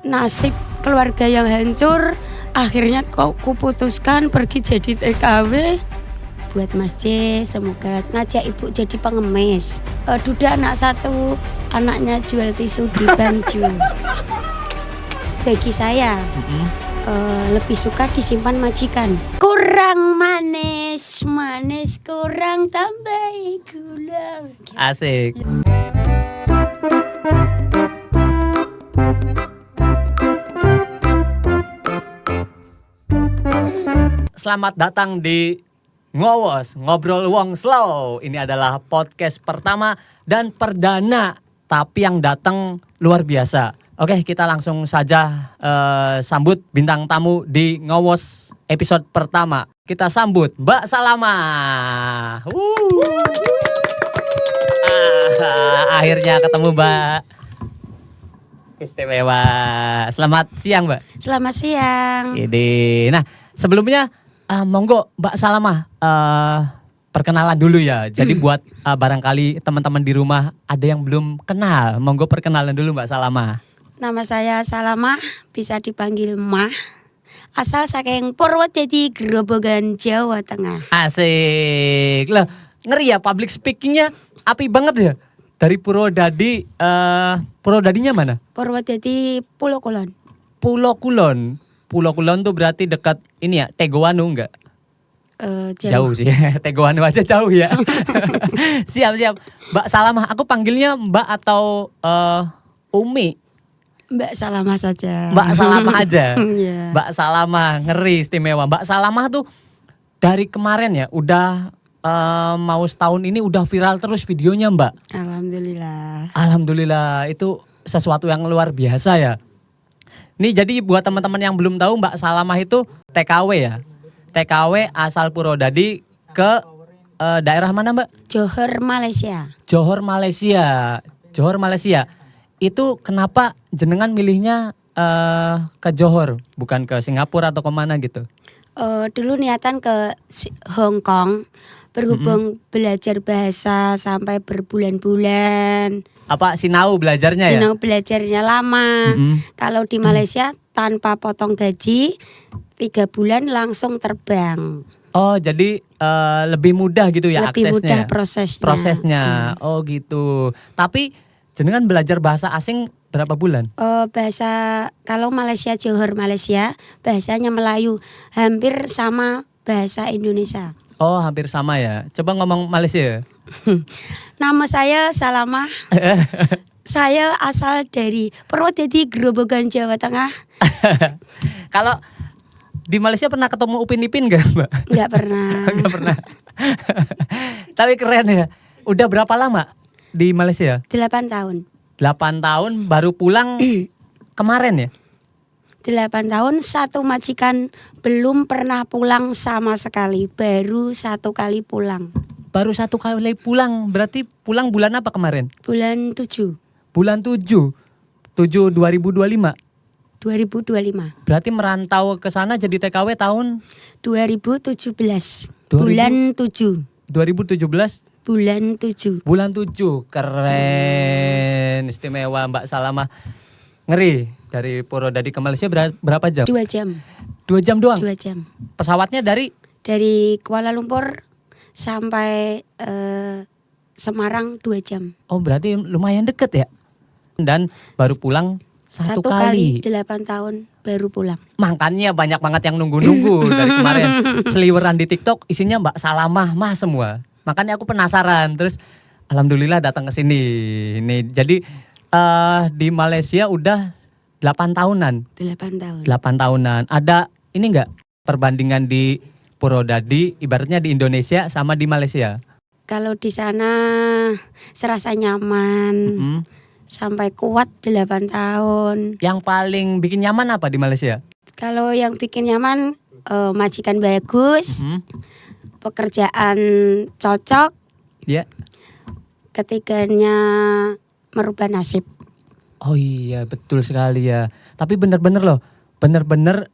nasib keluarga yang hancur, akhirnya kuputuskan pergi jadi TKW buat Mas C. Semoga ngajak ibu jadi pengemis. Duda anak satu, anaknya jual tisu di Banju. Bagi saya lebih suka disimpan majikan. Kurang manis, manis kurang tambahi gula. Asik. Selamat datang di Ngowos, Ngobrol Wong Slow. Ini adalah podcast pertama dan perdana, tapi yang datang luar biasa. Oke, kita langsung saja sambut bintang tamu di Ngowos episode pertama. Kita sambut Mbak Salama. Akhirnya ketemu Mbak. Istimewa. Selamat siang Mbak. Selamat siang. Ini. Nah, sebelumnya monggo Mbak Salama perkenalan dulu ya. Jadi buat barangkali teman-teman di rumah ada yang belum kenal, monggo perkenalan dulu Mbak Salama. Nama saya Salama, bisa dipanggil Mah. Asal saking Purwodadi, Grobogan, Jawa Tengah. Asik. Lah, ngeri ya public speakingnya api banget ya. Dari Purwodadi, Purwodadinya mana? Purwodadi Pulau Kulon. Pulau Kulon. Pulau Kulon tuh berarti dekat ini ya, Tegoanu enggak? Jauh sih, Tegoanu aja jauh ya. Siap. Mbak Salama, aku panggilnya Mbak atau Umi? Mbak Salama saja. Mbak Salama aja. Yeah. Mbak Salama, ngeri istimewa. Mbak Salama tuh dari kemarin ya, udah mau setahun ini udah viral terus videonya Mbak. Alhamdulillah. Alhamdulillah, itu sesuatu yang luar biasa ya. Nih jadi buat teman-teman yang belum tahu, Mbak Salamah itu TKW ya. TKW asal Purwodadi ke daerah mana Mbak? Johor, Malaysia. Johor, Malaysia. Johor, Malaysia. Itu kenapa jenengan milihnya ke Johor, bukan ke Singapura atau kemana gitu? Dulu niatan ke Hong Kong. Berhubung belajar bahasa sampai berbulan-bulan. Apa sinau belajarnya ya? Sinau belajarnya lama. Kalau di Malaysia tanpa potong gaji 3 bulan langsung terbang. Oh jadi lebih mudah gitu ya lebih aksesnya? Lebih mudah prosesnya. Oh gitu. Tapi jenengan belajar bahasa asing berapa bulan? Bahasa kalau Malaysia, Johor Malaysia bahasanya Melayu. Hampir sama bahasa Indonesia. Oh hampir sama ya. Coba ngomong Malaysia. Nama saya Salama. Saya asal dari Purwodadi, Grobogan, Jawa Tengah. Kalau di Malaysia pernah ketemu Upin Ipin gak Mbak? Gak pernah. Gak pernah. Tapi keren ya. Udah berapa lama di Malaysia? 8 tahun. 8 tahun baru pulang kemarin ya? 8 tahun, satu majikan belum pernah pulang sama sekali. Baru 1 kali pulang. Baru 1 kali pulang, berarti pulang bulan apa kemarin? Bulan 7. Bulan 7 2025? 2025. Berarti merantau ke sana jadi TKW tahun? 2017. Bulan 7. 2017? Bulan 7. Bulan 7, keren, istimewa Mbak Salamah. Ngeri, dari Purwodadi ke Malaysia berapa jam? 2 jam. 2 jam doang? 2 jam. Pesawatnya dari Kuala Lumpur sampai Semarang 2 jam. Oh berarti lumayan deket ya? Dan baru pulang 1 kali. 8 tahun baru pulang. Makanya banyak banget yang nunggu-nunggu dari kemarin. Seliweran di TikTok isinya Mbak Salamah mah semua. Makanya aku penasaran. Terus alhamdulillah datang ke sini. Nih jadi di Malaysia udah 8 tahunan. 8 tahun. 8 tahunan. Ada ini enggak perbandingan di Purwodadi ibaratnya di Indonesia sama di Malaysia? Kalau di sana serasa nyaman. Sampai kuat 8 tahun. Yang paling bikin nyaman apa di Malaysia? Kalau yang bikin nyaman majikan bagus. Pekerjaan cocok. Ya. Ketiganya merubah nasib. Oh iya betul sekali ya. Tapi bener-bener loh. Bener-bener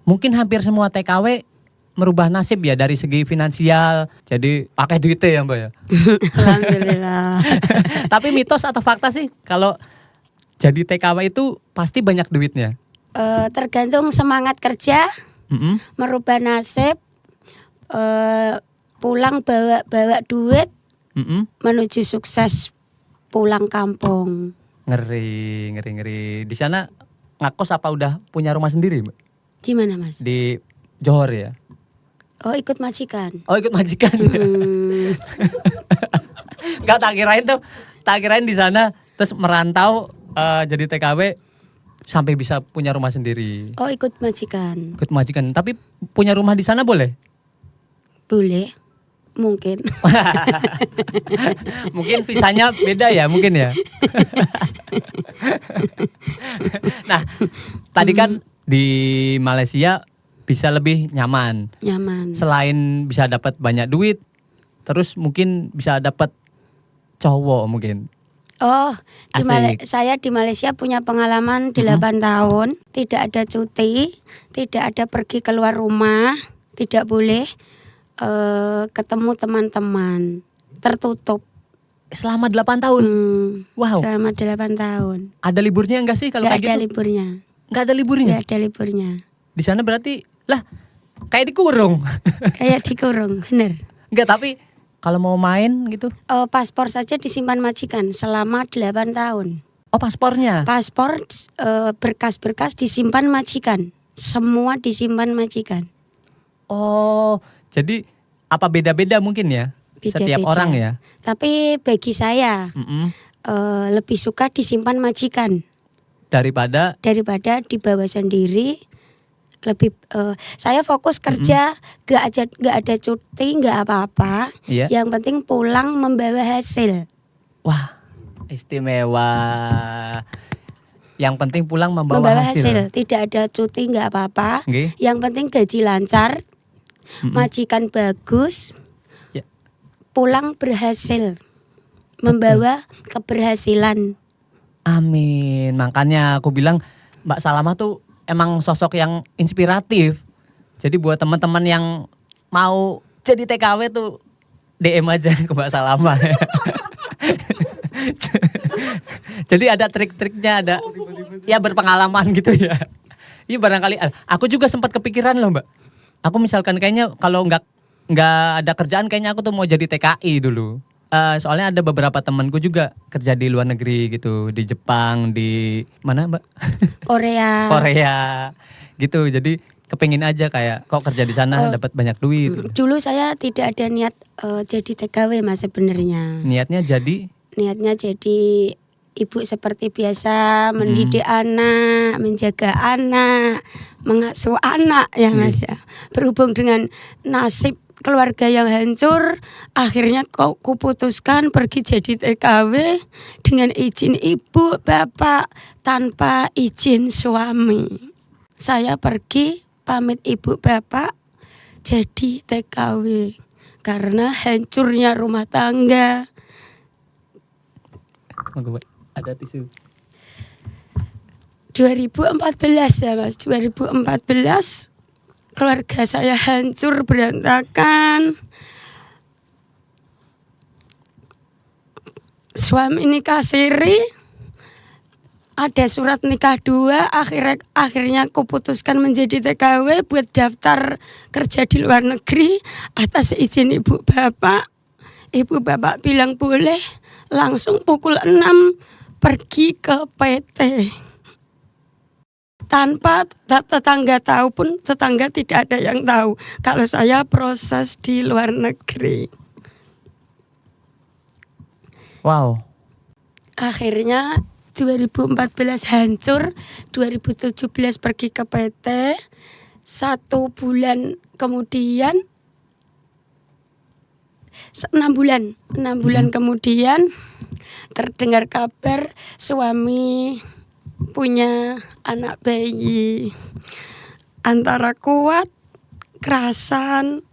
mungkin hampir semua TKW merubah nasib ya dari segi finansial. Jadi pakai duitnya ya Mbak ya. Alhamdulillah. Tapi mitos atau fakta sih kalau jadi TKW itu pasti banyak duitnya. Tergantung semangat kerja, Mm-mm. merubah nasib, pulang bawa duit Mm-mm. menuju sukses pulang kampung. Ngeri. Di sana ngakos apa udah punya rumah sendiri, Mbak? Di mana Mas? Di Johor ya? Oh ikut majikan. Oh ikut majikan. Hmm, Enggak, tak kirain di sana terus merantau jadi TKW sampai bisa punya rumah sendiri. oh ikut majikan. Ikut majikan. Tapi punya rumah di sana boleh? Boleh, mungkin. Mungkin visanya beda ya, mungkin ya. Nah, tadi kan di Malaysia bisa lebih nyaman. Nyaman. Selain bisa dapat banyak duit, terus mungkin bisa dapat cowok mungkin. Oh, Asik. saya di Malaysia punya pengalaman 8 tahun, tidak ada cuti, tidak ada pergi keluar rumah, tidak boleh ketemu teman-teman, tertutup. Selama 8 tahun. Wow. Selama 8 tahun. Ada liburnya enggak sih kalau Nggak kayak ada gitu? liburnya. Enggak ada liburnya. Nggak ada liburnya. Di sana berarti lah kayak dikurung. Kayak dikurung, bener. Enggak, tapi kalau mau main gitu. Paspor saja disimpan majikan selama 8 tahun. Oh, paspornya. Paspor, berkas-berkas disimpan majikan. Semua disimpan majikan. Oh, jadi apa beda-beda mungkin ya? Setiap Beda-beda. orang ya. Tapi bagi saya Mm-mm. lebih suka disimpan majikan Daripada daripada dibawa sendiri. Lebih saya fokus kerja, gak ada cuti, gak apa-apa. Iya. Yang penting pulang membawa hasil. wah, istimewa. Yang penting pulang membawa hasil. Tidak ada cuti gak apa-apa. Nggih. Yang penting gaji lancar, majikan bagus, Ya. pulang berhasil, membawa keberhasilan. Amin. Makanya aku bilang Mbak Salamah tuh emang sosok yang inspiratif. Jadi buat teman-teman yang mau jadi TKW tuh DM aja ke Mbak Salamah. Jadi ada trik-triknya, ada ya berpengalaman gitu ya. Iya barangkali aku juga sempat kepikiran loh Mbak. Aku misalkan kayaknya kalau nggak ada kerjaan kayaknya aku tuh mau jadi TKI dulu. Soalnya ada beberapa temanku juga kerja di luar negeri gitu, di Jepang, di mana Mbak? Korea. Korea gitu. Jadi kepengin aja kayak kok kerja di sana dapat banyak duit. Dulu saya tidak ada niat jadi TKW Mas sebenarnya. Niatnya jadi Niatnya jadi ibu seperti biasa, mendidik anak, menjaga anak, mengasuh anak ya Mas ya. Berhubung dengan nasib keluarga yang hancur, akhirnya kuputuskan pergi jadi TKW dengan izin ibu, bapak, tanpa izin suami. Saya pergi pamit ibu, bapak, jadi TKW karena hancurnya rumah tangga. ada tisu. 2014 ya Mas, 2014 keluarga saya hancur berantakan. Suami nikah siri, ada surat nikah 2, akhirnya kuputuskan menjadi TKW buat daftar kerja di luar negeri atas izin ibu bapak. Ibu bapak bilang boleh, langsung pukul 6 pergi ke PT. Tanpa tetangga tahu pun, tetangga tidak ada yang tahu kalau saya proses di luar negeri. Wow. Akhirnya 2014 hancur, 2017 pergi ke PT. 1 bulan kemudian, 6 bulan kemudian terdengar kabar suami punya anak bayi. Antara kuat, kerasan,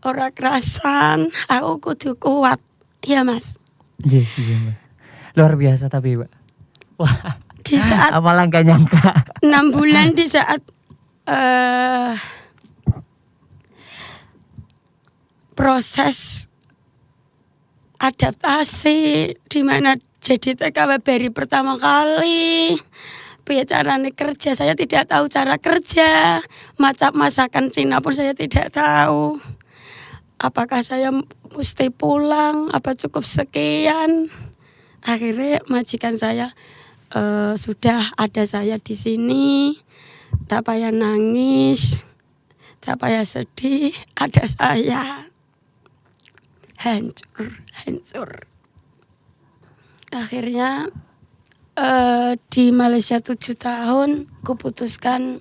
ora kerasan, aku kudu kuat. Ya Mas. Iya, Mbak. Luar biasa tapi Mbak. Wah. Di saat Malah gak nyangka. 6 bulan, di saat proses adaptasi di mana jadi TKW baru pertama kali. Piye carane kerja, saya tidak tahu cara kerja. Masakan Cina pun saya tidak tahu. Apakah saya mesti pulang, apa cukup sekian. Akhirnya majikan saya, sudah ada saya di sini. Tak payah nangis, tak payah sedih, ada saya. Hancur. Akhirnya di Malaysia 7 tahun, kuputuskan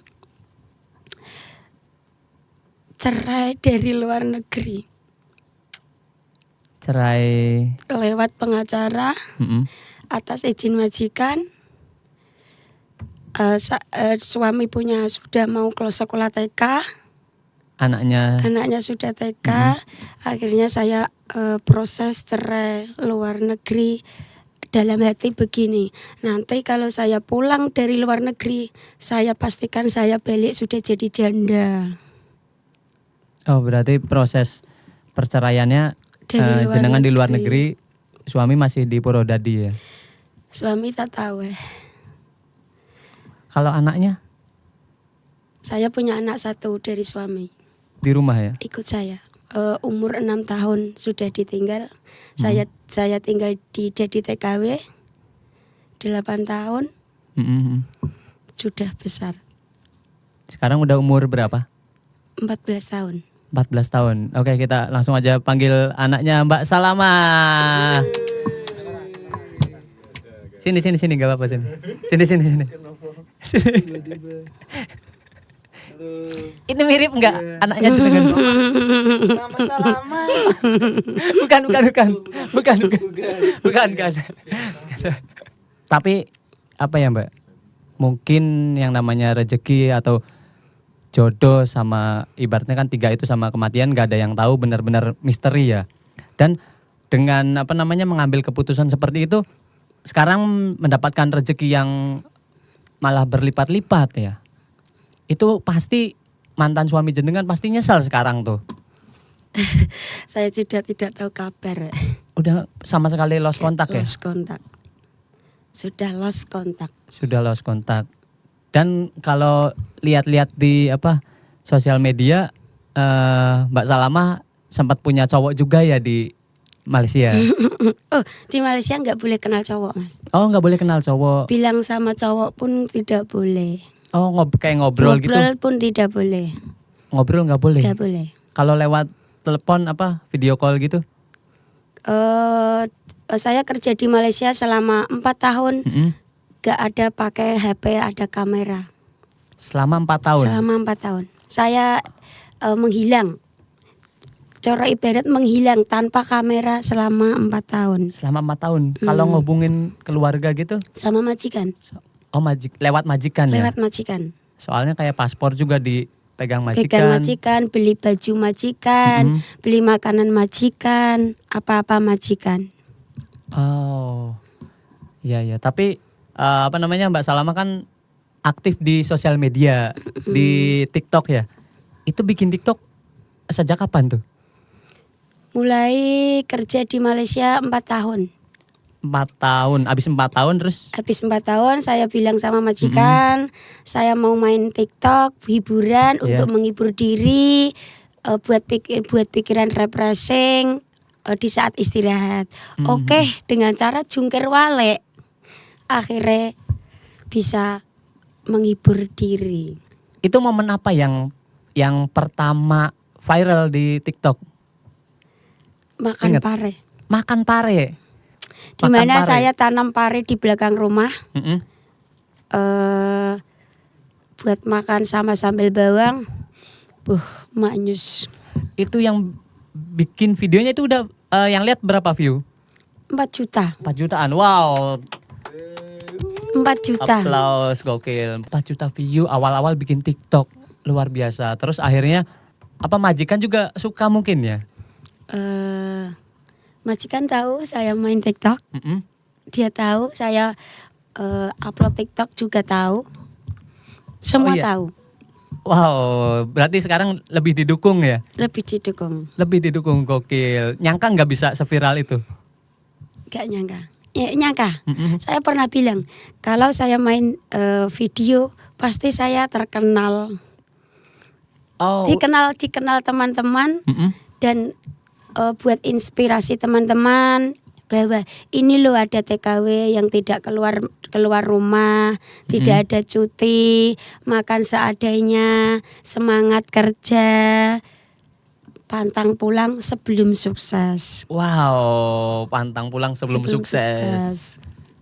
cerai dari luar negeri. Cerai Lewat pengacara, atas izin majikan. Suami punya sudah mau kelas sekolah TK. Anaknya sudah TK. Akhirnya saya proses cerai luar negeri. Dalam hati begini, nanti kalau saya pulang dari luar negeri, saya pastikan saya balik sudah jadi janda. Oh, berarti proses perceraiannya jenengan di luar negeri, suami masih di Purwodadi ya? Suami tak tahu. Kalau anaknya? Saya punya anak 1 dari suami. Di rumah ya? Ikut saya. Umur 6 tahun sudah ditinggal. Saya tinggal jadi TKW 8 tahun. Sudah besar. Sekarang udah umur berapa? 14 tahun. 14 tahun. Oke, kita langsung aja panggil anaknya Mbak Salama. Sini gak apa-apa sini. Sini. Ini mirip enggak anaknya jenengan? Nama Salama. Bukan. Tapi apa ya Mbak? Mungkin yang namanya rezeki atau jodoh sama ibaratnya kan 3 itu sama kematian gak ada yang tahu, benar-benar misteri ya. Dan dengan mengambil keputusan seperti itu, sekarang mendapatkan rezeki yang malah berlipat-lipat ya. Itu pasti mantan suami jenengan pasti nyesal sekarang tuh. Saya sudah tidak tahu kabar. Udah sama sekali lost kontak ya? Lost kontak. Sudah lost kontak. Dan kalau lihat-lihat di sosial media, Mbak Salama sempat punya cowok juga ya di Malaysia. Oh, di Malaysia nggak boleh kenal cowok, Mas. Oh, nggak boleh kenal cowok. Bilang sama cowok pun tidak boleh. Oh, kayak ngobrol gitu. Ngobrol pun tidak boleh. Ngobrol nggak boleh. Nggak boleh. Kalau lewat telepon video call gitu? Saya kerja di Malaysia selama 4 tahun. Gak ada pakai HP, ada kamera. Selama 4 tahun? Selama 4 tahun. Saya menghilang. Cara ibarat menghilang tanpa kamera selama 4 tahun. Selama 4 tahun. Kalau ngobungin keluarga gitu? Sama majikan. Oh, lewat majikan ya? Lewat majikan. Soalnya kayak paspor juga dipegang majikan. Pegang majikan, beli baju majikan, beli makanan majikan, apa-apa majikan. Oh, iya. Tapi Mbak Salama kan aktif di sosial media, di TikTok ya. Itu bikin TikTok sejak kapan tuh? Mulai kerja di Malaysia 4 tahun. 4 tahun, habis 4 tahun terus? Habis 4 tahun saya bilang sama majikan, saya mau main TikTok, hiburan untuk menghibur diri, buat pikiran refreshing di saat istirahat. Oke, dengan cara jungkir wale. Akhirnya bisa menghibur diri. Itu momen apa yang pertama viral di TikTok? Makan pare. Makan pare. Di mana saya tanam pare di belakang rumah. Buat makan sama sambal bawang. Maknyus. Itu yang bikin videonya itu udah yang lihat berapa view? 4 juta. 4 jutaan. Wow. 4 juta. Aplaus, gokil. 4 juta view awal-awal bikin TikTok. Luar biasa. Terus akhirnya majikan juga suka mungkin ya? Majikan tahu saya main TikTok. Dia tahu saya upload TikTok juga tahu. Semua tahu. Wow, berarti sekarang lebih didukung ya? Lebih didukung. Lebih didukung, gokil. Nyangka nggak bisa seviral itu? Gak nyangka. nyangka. Saya pernah bilang kalau saya main video pasti saya terkenal. Oh. Dikenal teman-teman dan buat inspirasi teman-teman bahwa ini loh ada TKW yang tidak keluar rumah, tidak ada cuti, makan seadanya, semangat kerja, pantang pulang sebelum sukses. Wow, pantang pulang sebelum sukses.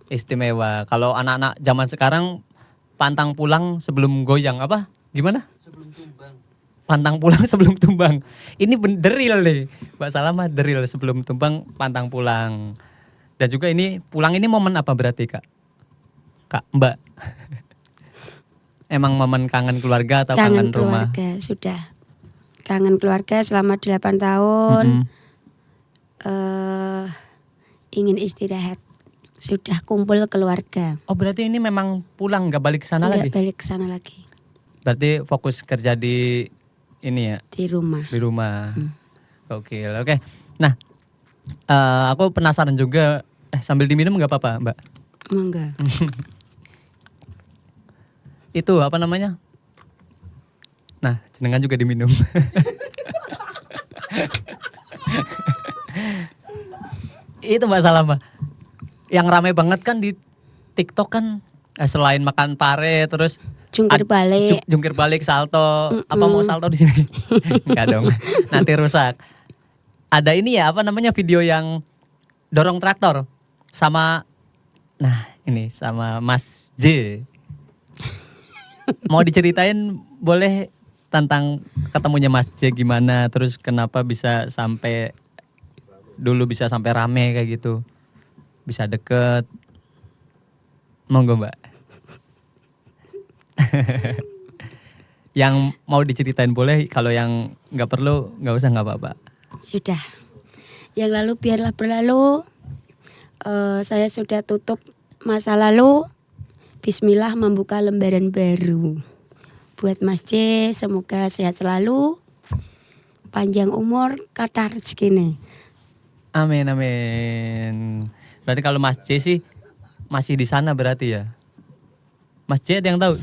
Istimewa. Kalau anak-anak zaman sekarang pantang pulang sebelum goyang apa? Gimana? Sebelum tumbang. Pantang pulang sebelum tumbang. Ini deril nih. Mbak Salamah deril sebelum tumbang pantang pulang. Dan juga ini pulang ini momen apa berarti Kak? Kak, Mbak. Emang momen kangen keluarga atau kangen rumah? Keluarga, sudah. Kangen keluarga selama 8 tahun. Ingin istirahat. Sudah kumpul keluarga. Oh berarti ini memang pulang nggak balik ke sana lagi? Nggak balik ke sana lagi. Berarti fokus kerja di ini ya? Di rumah. Di rumah. Oke. Nah, aku penasaran juga. Sambil diminum nggak apa-apa, Mbak? Enggak. Itu apa namanya? Nah, jenengan juga diminum. Itu Mbak Salamah. Yang ramai banget kan di TikTok kan selain makan pare terus Jungkir balik. Jungkir balik salto. Apa mau salto di sini? Enggak dong. Nanti rusak. Ada ini ya apa namanya video yang dorong traktor sama sama Mas J. Mau diceritain boleh tentang ketemunya Mas J gimana, terus kenapa bisa sampai rame kayak gitu, bisa deket. Monggo Mbak. Yang mau diceritain boleh, kalau yang nggak perlu nggak usah, nggak apa-apa. Sudah. Yang lalu biarlah berlalu. Saya sudah tutup masa lalu. Bismillah membuka lembaran baru. Buat Mas C, semoga sehat selalu, panjang umur, kata rezeki. Amin. Berarti kalau Mas C sih masih di sana berarti ya. Mas C ada yang tahu?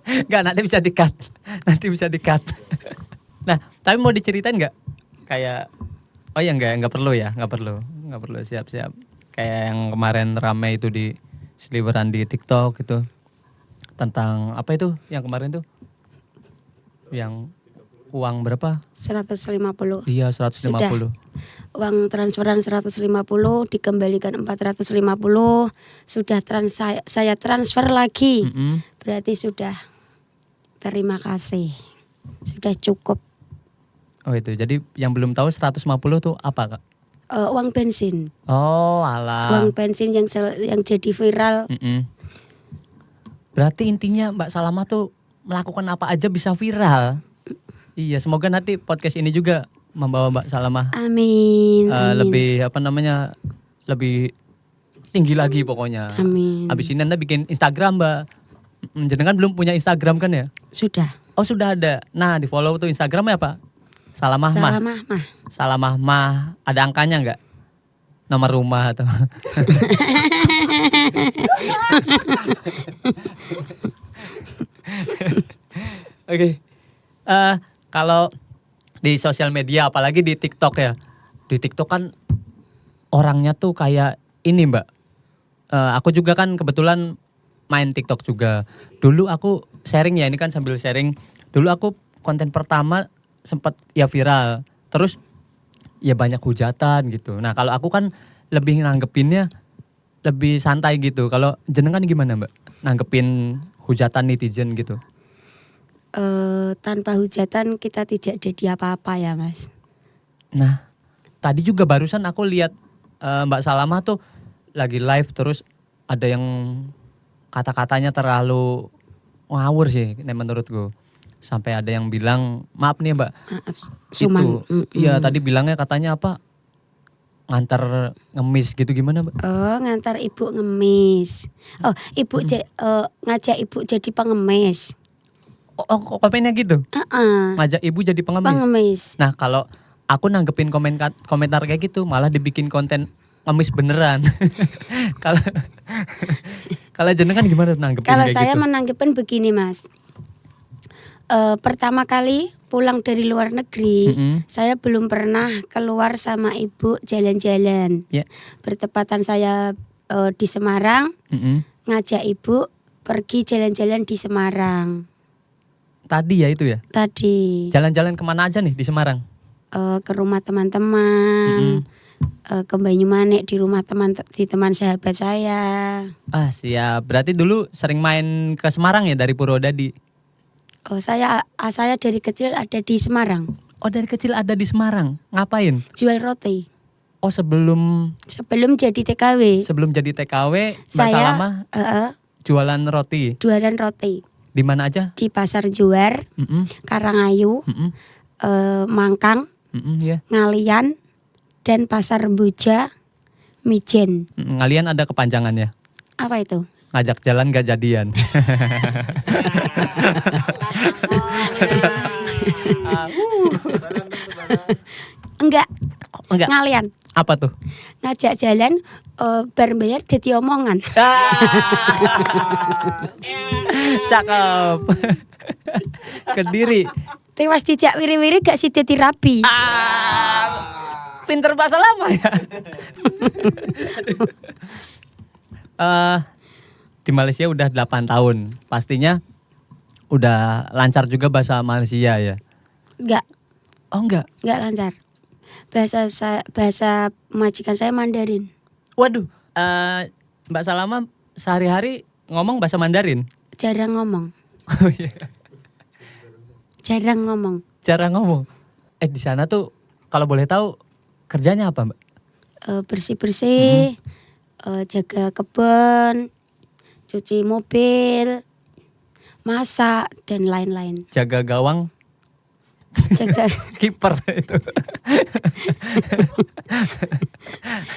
Enggak, nanti bisa di-cut. Nah, tapi mau diceritain nggak? Kayak, oh ya nggak perlu, siap. Kayak yang kemarin ramai itu di seliweran di TikTok gitu. Tentang apa itu yang kemarin tuh? Yang uang berapa? 150. Iya, 150. Sudah. Uang transferan 150 dikembalikan 450. Sudah saya transfer lagi. Berarti sudah, terima kasih. Sudah cukup. Oh itu, jadi yang belum tahu 150 tuh apa Kak? Uang bensin. Oh alah. Uang bensin yang jadi viral. Berarti intinya Mbak Salamah tuh melakukan apa aja bisa viral. Iya, semoga nanti podcast ini juga membawa Mbak Salamah Amin. lebih lebih tinggi lagi pokoknya. Amin. Habis ini Anda bikin Instagram Mbak. Jenengan belum punya Instagram kan ya? Sudah. Oh sudah ada. Nah di follow tuh Instagramnya apa? Salamah Mah. Salamah Mah. Ada angkanya nggak? Nomor rumah atau? Oke. Kalau di sosial media, apalagi di TikTok ya. Di TikTok kan orangnya tuh kayak ini Mbak. Aku juga kan kebetulan main TikTok juga. Dulu aku sharing ya, ini kan sambil sharing. Dulu aku konten pertama sempat ya viral. Terus ya banyak hujatan gitu. Nah kalau aku kan lebih nanggepinnya lebih santai gitu. Kalau jenengan gimana Mbak? Nanggepin hujatan netizen gitu. Tanpa hujatan kita tidak jadi apa-apa ya Mas. Nah tadi juga barusan aku lihat Mbak Salamah tuh lagi live, terus ada yang kata-katanya terlalu ngawur sih menurutku. Sampai ada yang bilang, maaf nih Mbak, Suman. itu, iya tadi bilangnya katanya apa, ngantar ngemis gitu, gimana Mbak? Oh, ngantar ibu ngemis. Oh, ibu ngajak ibu jadi pengemis. Oh komennya gitu? Ngajak ibu jadi pengemis? Pengemis. Nah kalau aku nanggepin komentar kayak gitu, malah dibikin konten ngemis beneran. Kalau kalau jenengan gimana nanggepin Kalau kayak saya gitu? menanggepin begini Mas. Pertama kali pulang dari luar negeri, saya belum pernah keluar sama ibu jalan-jalan. Ya. Bertepatan saya di Semarang, ngajak ibu pergi jalan-jalan di Semarang. Tadi ya itu ya. Tadi Jalan-jalan kemana aja nih di Semarang? ke rumah teman-teman, ke Banyumanik di rumah teman sahabat saya. Ah siap. Berarti dulu sering main ke Semarang ya dari Purwodadi. Saya dari kecil ada di Semarang, Oh dari kecil ada di Semarang. Ngapain? jual roti. Oh sebelum Sebelum jadi TKW, jadi TKW Mbak saya Salama jualan roti. jualan roti Di mana aja? di Pasar Juar, Karangayu, Mangkang, Ya. Ngalian, dan Pasar Buja, Mijen. Ngalian ada kepanjangannya. Apa itu? Ngajak jalan gak jadian. Enggak, Oh, enggak. Ngalian. Apa tuh? Ngajak jalan, bar bayar jadi omongan. Cakep. Kediri. Tewas dijak wiri-wiri gak sih jadi rabi. Pinter bahasa lama ya. Di Malaysia udah 8 tahun. Pastinya udah lancar juga bahasa Malaysia ya. Enggak, Oh enggak. enggak lancar. Bahasa majikan saya Mandarin. Waduh, Mbak Salama sehari-hari ngomong bahasa Mandarin. Jarang ngomong. Oh iya. Jarang ngomong. Cara ngomong. Di sana tuh kalau boleh tahu kerjanya apa, Mbak? Bersih-bersih, jaga kebun, cuci mobil, masak, dan lain-lain. Jaga gawang, Jaga kiper itu.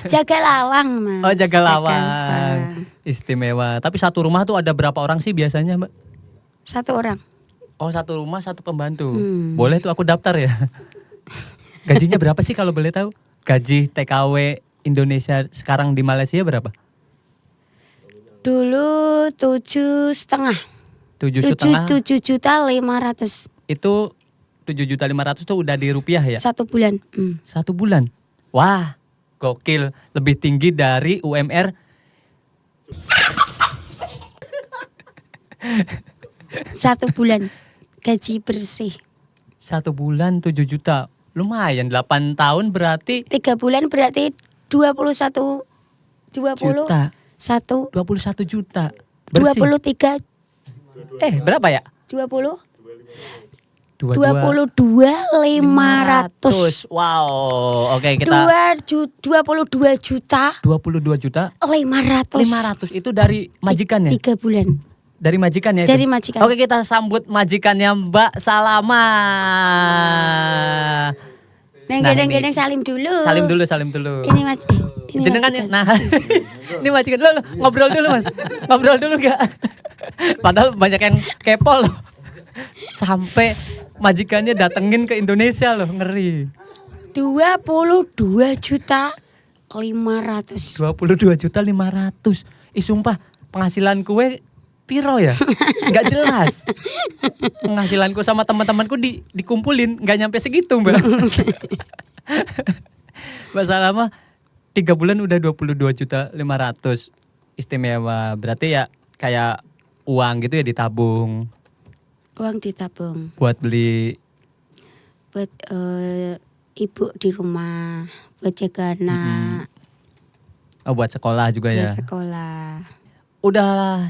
jaga lawang, Mas. Oh, jaga lawang. lawang. Istimewa. Tapi satu rumah tuh ada berapa orang sih biasanya, Mbak? Satu orang. Oh, satu rumah satu pembantu. Boleh tuh aku daftar ya. Gajinya berapa sih kalau boleh tahu? Gaji TKW Indonesia sekarang di Malaysia berapa? Dulu 7,5. 7,5. 7.500.000 Itu 7.500.000 tuh udah di rupiah ya? 1 bulan. 1 bulan. Wah, gokil. Lebih tinggi dari UMR. 1 bulan gaji bersih. 1 bulan 7 juta. Lumayan 8 tahun berarti 3 bulan berarti 21 juta. 1 21 juta. Bersih. 23 Berapa ya? 20 22.500. 22.500. Wow. Oke, kita 22 juta 22 juta 500. 500 itu dari majikan ya? 3 bulan. Dari majikan ya? itu? Dari majikan. Oke, kita sambut majikannya Mbak Salama. Neng Nah, gedeng ini- salim dulu. Salim dulu. Ini mas ini Jenengan ya? majikan. Nah, ini majikan. Loh, ngobrol dulu Mas. Ngobrol dulu gak? Padahal banyak yang kepo loh. Sampai majikannya datengin ke Indonesia loh, ngeri. 22 juta 500. 22.500.000. Sumpah, penghasilan kue piro ya? Gak jelas. Penghasilanku sama teman-temanku dikumpulin gak nyampe segitu, Mbak. Mbak Salama 3 bulan udah 22.500.000. Istimewa. Berarti ya kayak uang gitu ya ditabung Uang ditabung buat beli. buat ibu di rumah, buat jaga anak, Buat sekolah juga ya. buat sekolah. Udah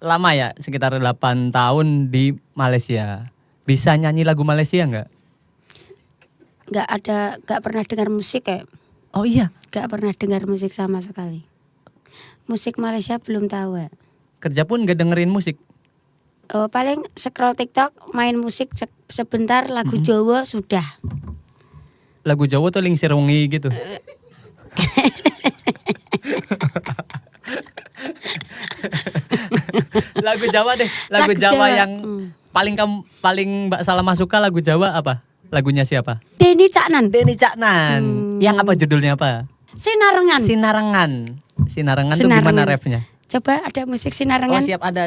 lama ya, sekitar 8 tahun di Malaysia. Bisa nyanyi lagu Malaysia nggak? Nggak pernah dengar musik kayak. Oh iya, Nggak pernah dengar musik sama sekali. Musik Malaysia belum tahu ya. kerja pun nggak dengerin musik. Paling scroll TikTok, main musik sebentar, lagu Jawa sudah. Lagu Jawa tuh lingsir wengi gitu. Lagu Jawa deh, lagu Lagu Jawa Jawa, yang paling Mbak Salama suka lagu Jawa apa? Lagunya siapa? Denny Caknan. Denny Caknan. Yang apa judulnya apa? Sinarengan. Sinarengan tuh gimana refnya? Coba ada musik Oh sinarengan. siap, ada.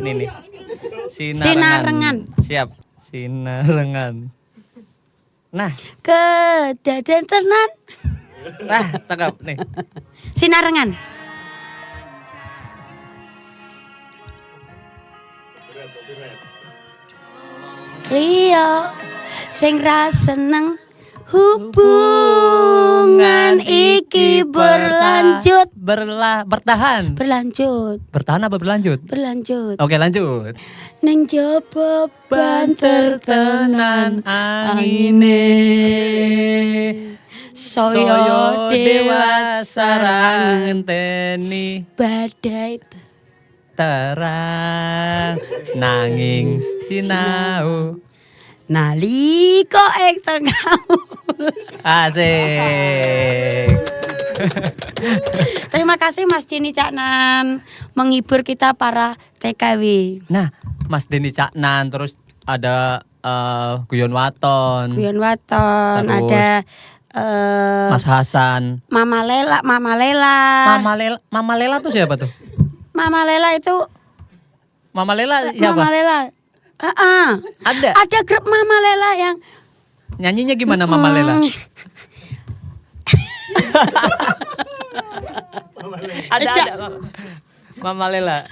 Ini nih. Sinarengan. Siap, sinarengan. Nah, Kedaden tenan. cakep nih. Sinarengan. Iya, sing ra seneng hubungan iki berlanjut. Bertahan. Bertahan apa berlanjut? Berlanjut. Oke, lanjut. Ning jopo banter tenan angine Soyo dewa sarang ngenteni badai terang nanging sinau. nalika ing tengah. Asik. Terima kasih Mas Deni Caknan menghibur kita para TKW. Nah, Mas Deni Caknan, terus ada Guyon Waton, Guyon Waton, Terus, ada Mas Hasan, Mama Lela. Mama Lela tuh siapa tuh? Mama Lela itu Mama Lela siapa? Mama Lela. Ada. Ada grup Mama Lela yang Nyanyinya gimana Mama Lela? Ada. Mama Lela.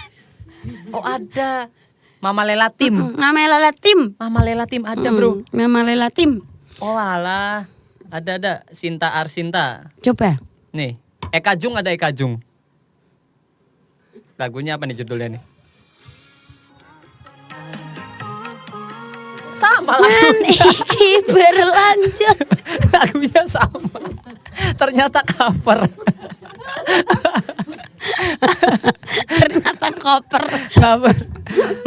Oh ada. Mama Lela tim. Mama Lela tim. Mama Lela tim ada bro. Mama Lela tim. Oh alah. Ada. Sinta Arsinta. Coba. Nih. Eka Jung ada Eka Jung. Lagunya apa nih judulnya nih? Sama lagu. Kan iki berlanjut. Lagunya sama. Ternyata cover. Ternyata koper. Cover.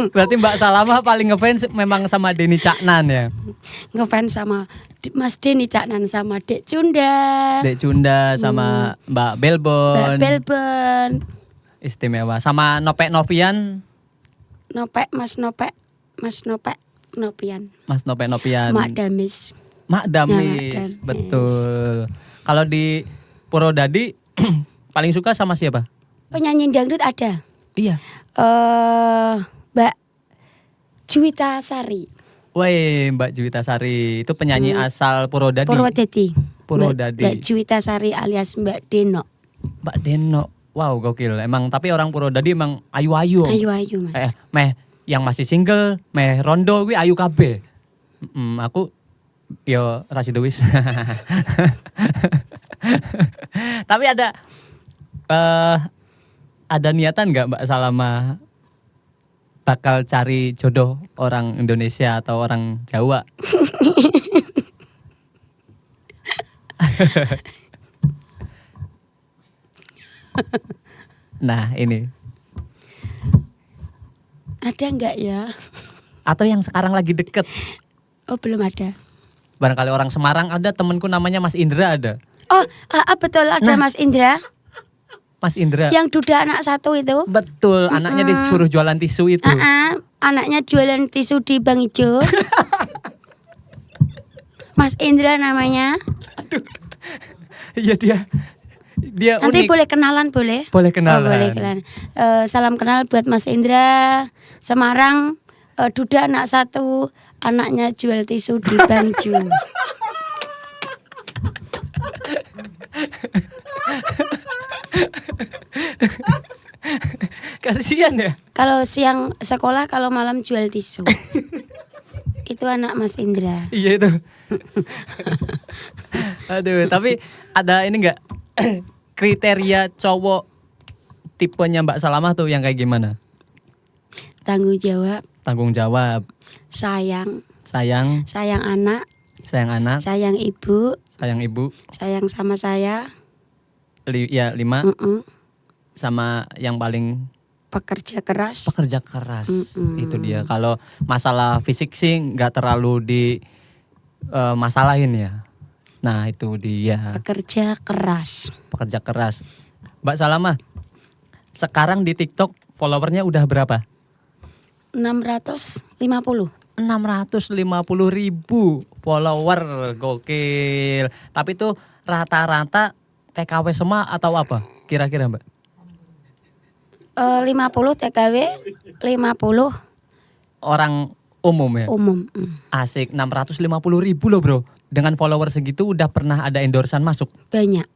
Berarti Mbak Salamah paling ngefans memang sama Deni Caknan ya. Ngefans sama Mas Deni Caknan sama Dek Cunda. Dek Cunda sama Mbak Belbon. Mbak Belbon. Istimewa. Sama Nopek Novian. Mas Nopek Nopian. Mas Nopek Novian. Mak Damis. Mak Damis. Damis. Betul. Kalau di Purwodadi paling suka sama siapa? Penyanyi dangdut ada. Iya. Mbak Juwita Sari. Woi, Mbak Juwita Sari itu penyanyi asal Purwodadi. Purwodadi. Mbak Juwita Sari alias Mbak Deno. Mbak Deno. Wow, gokil. Emang tapi orang Purwodadi emang ayu-ayu. Ayu Mas. Meh yang masih single, meh rondo wi ayu kabeh. Aku yo Rasidowis. Tapi ada niatan nggak Mbak Salamah bakal cari jodoh orang Indonesia atau orang Jawa? Nah ini. Ada nggak ya? Atau yang sekarang lagi deket? Oh belum ada. Barangkali orang Semarang ada, temenku namanya Mas Indra ada. Oh betul ada Nah. Mas Indra. Mas Indra. Yang duda anak satu itu. Betul, anaknya disuruh jualan tisu itu. Anaknya jualan tisu di Bang Ijo. Mas Indra namanya. Iya dia Nanti unik. boleh kenalan boleh? Boleh kenalan. Oh, boleh kenalan. Salam kenal buat Mas Indra. Semarang, duda anak satu, anaknya jual tisu di Bang Ijo. Kasihan ya. Kalau siang sekolah, kalau malam jual tisu. Itu anak Mas Indra. Iya itu. Aduh, tapi ada ini enggak kriteria cowok tipenya Mbak Salamah tuh yang kayak gimana? Tanggung jawab, Tanggung jawab, sayang anak, sayang anak, sayang ibu, sayang sama saya. 5 sama yang paling Pekerja keras. Itu dia. Kalau masalah fisik sih nggak terlalu masalahin ya. Nah itu dia. Pekerja keras. Mbak Salamah, sekarang di TikTok followernya udah berapa? 650. 650.000 follower, gokil. Tapi tuh rata-rata TKW semua atau apa? Kira-kira Mbak? 50 TKW, 50 Orang umum ya? umum. Asik, 650.000 loh bro. Dengan follower segitu udah pernah ada endorsean masuk? Banyak.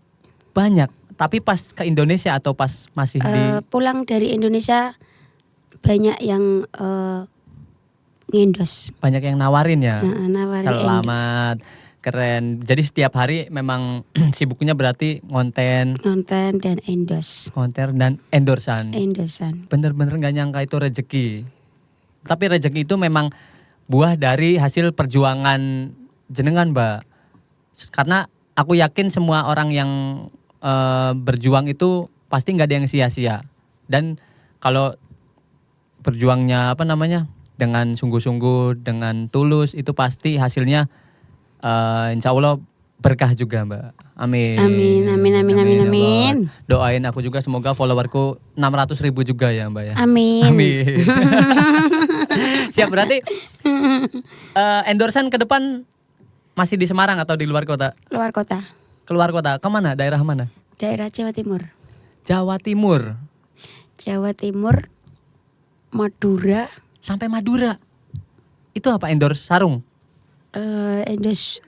Banyak. Tapi pas ke Indonesia atau pas masih di... Pulang dari Indonesia banyak yang ngendos. Banyak yang nawarin ya? Nawarin Selamat, keren. Jadi setiap hari memang sibuknya berarti ngonten dan endos. dan endorsan. Endosan. Bener-bener gak nyangka itu rezeki. Tapi rezeki itu memang buah dari hasil perjuangan jenengan Mbak. Karena aku yakin semua orang yang berjuang itu pasti gak ada yang sia-sia. Dan kalau berjuangnya dengan sungguh-sungguh, dengan tulus, itu pasti hasilnya insya Allah berkah juga Mbak. Amin. Amin. Doain aku juga semoga followerku 600.000 juga ya Mbak ya. Amin. Siap, berarti endorsean ke depan masih di Semarang atau di luar kota? Luar kota. Keluar kota, kemana? Daerah mana? Daerah Jawa Timur. Jawa Timur. Jawa Timur, Madura, Sampai Madura. Itu apa, endorse sarung? endos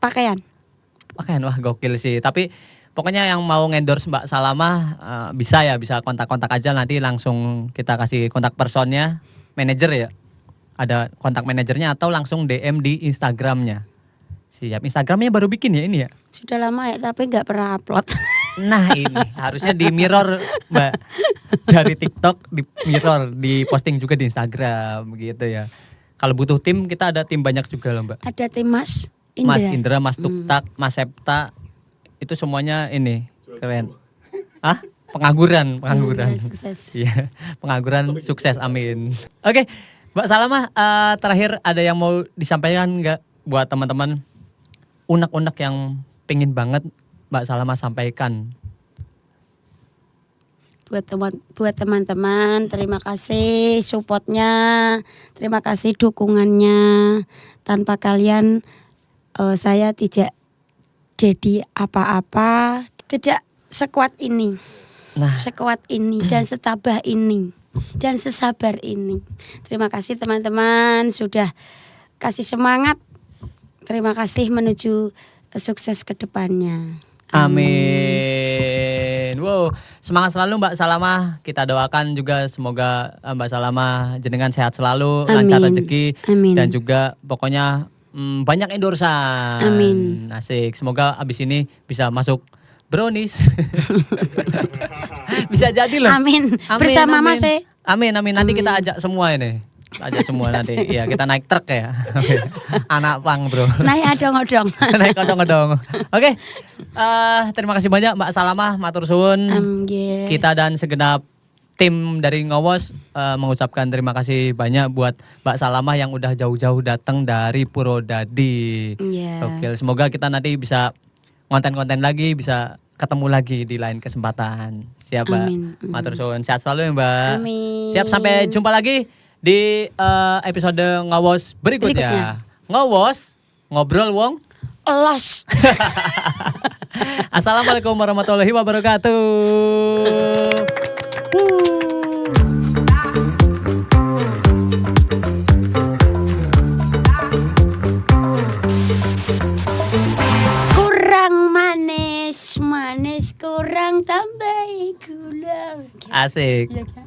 pakaian. Pakaian, wah gokil sih. Tapi pokoknya yang mau ngendorse Mbak Salamah bisa kontak-kontak aja, nanti langsung kita kasih kontak personnya, manajer ya. Ada kontak manajernya atau langsung DM di Instagramnya. Siap, Instagramnya baru bikin ya ini ya? Sudah lama ya, tapi nggak pernah upload. Nah ini harusnya di mirror Mbak. Dari TikTok di mirror, di posting juga di Instagram gitu ya. Kalau butuh tim, kita ada tim banyak juga loh Mbak. Ada tim Mas Indra. Mas Indra, Mas Tuktak, Mas Septa, itu semuanya ini keren. Ah, pengangguran. Ya, sukses. Iya, pengangguran sukses, amin. Oke, Mbak Salamah, terakhir ada yang mau disampaikan nggak buat teman-teman unek-unek yang pengen banget Mbak Salamah sampaikan? Buat teman-teman, terima kasih supportnya, terima kasih dukungannya. Tanpa kalian saya tidak jadi apa-apa, tidak sekuat ini, sekuat ini dan setabah ini dan sesabar ini. Terima kasih teman-teman sudah kasih semangat. Terima kasih menuju sukses ke depannya. Amin. Wow, semangat selalu Mbak Salamah. Kita doakan juga semoga Mbak Salamah jenengan sehat selalu, lancar rezeki, dan juga pokoknya banyak endorsan. Amin. Asik. Semoga abis ini bisa masuk brownies. Bisa jadi loh. Amin. Bersama amin. Mas. Amin. Nanti kita ajak semua ini. Aja semua nanti. Iya, kita naik truk ya. Anak pang, bro. Naik odong-odong. Naik odong-odong. Oke. Terima kasih banyak Mbak Salamah, matur suwun. Kita dan segenap tim dari Ngowos mengucapkan terima kasih banyak buat Mbak Salamah yang udah jauh-jauh datang dari Purwodadi. Oke, semoga kita nanti bisa konten-konten lagi, bisa ketemu lagi di lain kesempatan. Siap, Mbak. Matur suwun. Sehat selalu ya, Mbak. Amin. Siap, sampai jumpa lagi di episode Ngowos berikutnya. Ngowos, ngobrol wong los. Assalamualaikum warahmatullahi wabarakatuh. Kurang manis kurang tambah gula. Asik. Iya kan?